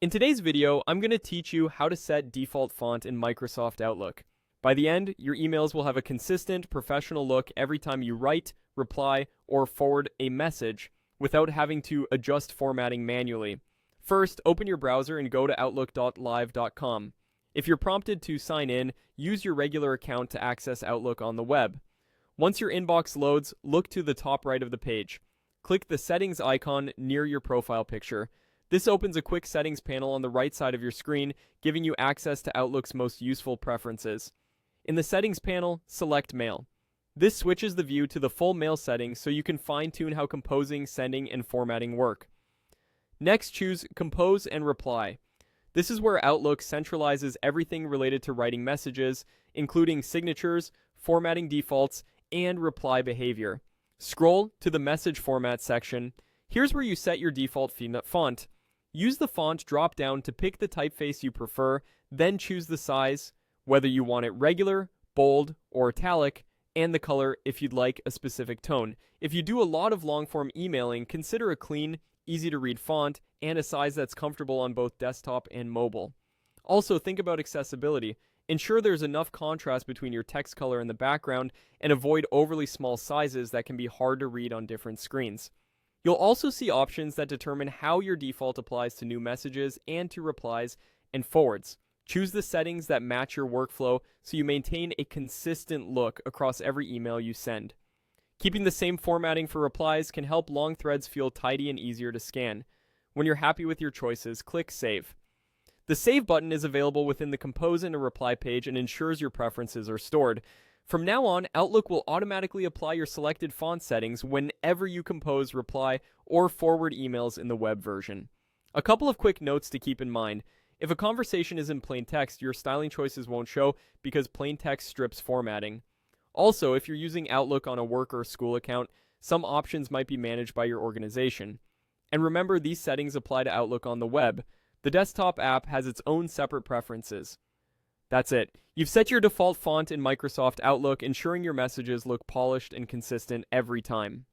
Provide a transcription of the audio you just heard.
In today's video, I'm going to teach you how to set default font in Microsoft Outlook. By the end, your emails will have a consistent, professional look every time you write, reply, or forward a message without having to adjust formatting manually. First, open your browser and go to outlook.live.com. If you're prompted to sign in, use your regular account to access Outlook on the web. Once your inbox loads, look to the top right of the page. Click the settings icon near your profile picture. This opens a quick settings panel on the right side of your screen, giving you access to Outlook's most useful preferences. In the settings panel, select Mail. This switches the view to the full mail settings so you can fine-tune how composing, sending, and formatting work. Next, choose Compose and Reply. This is where Outlook centralizes everything related to writing messages, including signatures, formatting defaults, and reply behavior. Scroll to the Message Format section. Here's where you set your default font. Use the font drop-down to pick the typeface you prefer, then choose the size, whether you want it regular, bold, or italic, and the color if you'd like a specific tone. If you do a lot of long-form emailing, consider a clean, easy-to-read font and a size that's comfortable on both desktop and mobile. Also, think about accessibility. Ensure there's enough contrast between your text color and the background, and avoid overly small sizes that can be hard to read on different screens. You'll also see options that determine how your default applies to new messages and to replies and forwards. Choose the settings that match your workflow so you maintain a consistent look across every email you send. Keeping the same formatting for replies can help long threads feel tidy and easier to scan. When you're happy with your choices, click Save. The Save button is available within the Compose and a Reply page and ensures your preferences are stored. From now on, Outlook will automatically apply your selected font settings whenever you compose, reply, or forward emails in the web version. A couple of quick notes to keep in mind. If a conversation is in plain text, your styling choices won't show because plain text strips formatting. Also, if you're using Outlook on a work or school account, some options might be managed by your organization. And remember, these settings apply to Outlook on the web. The desktop app has its own separate preferences. That's it. You've set your default font in Microsoft Outlook, ensuring your messages look polished and consistent every time.